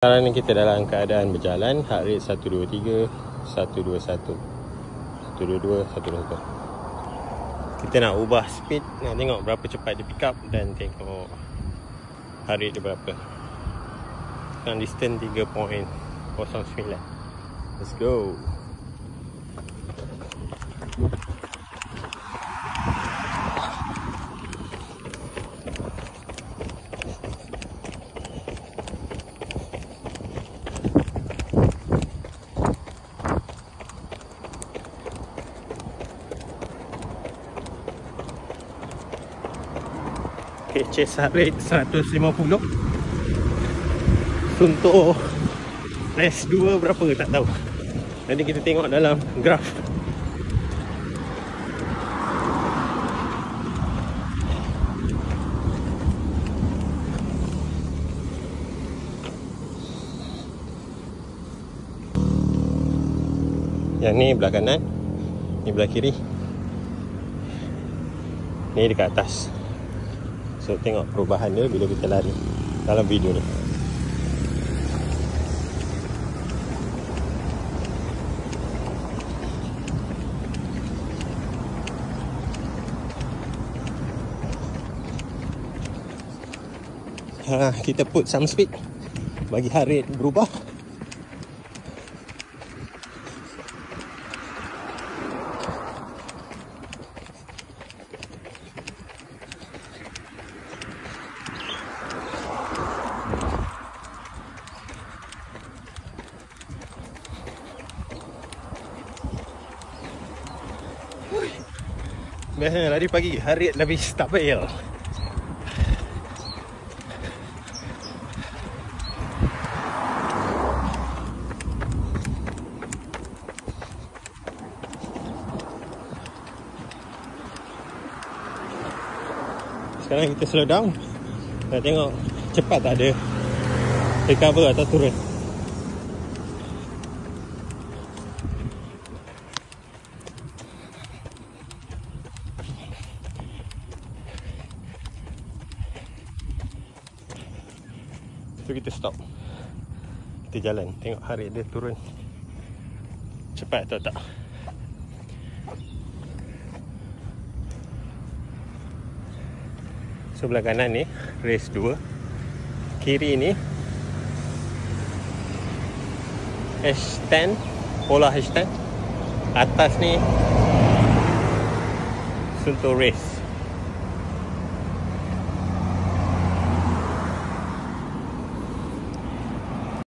Sekarang ni kita dalam keadaan berjalan. Heart rate 123, 121, 122, 121. Kita nak ubah speed, nak tengok berapa cepat dia pick up dan tengok heart rate dia berapa. Sekarang distance 3.09. Let's go. Okay, chest heart rate 150. Untuk race 2 berapa tak tahu. Nanti kita tengok dalam graf. Yang ni belah kanan, ni belah kiri, ni dekat atas. So tengok perubahan dia bila kita lari dalam video ni. Kita put some speed bagi heart rate berubah. Biasanya lari pagi, heart rate lebih stabil. Sekarang kita slow down. Nak tengok cepat tak ada recover atau turun. So kita stop. Kita jalan, tengok heart rate dia turun cepat atau tak. Sebelah kanan ni race 2, kiri ni H10, Polar H10, atas ni Sunto race.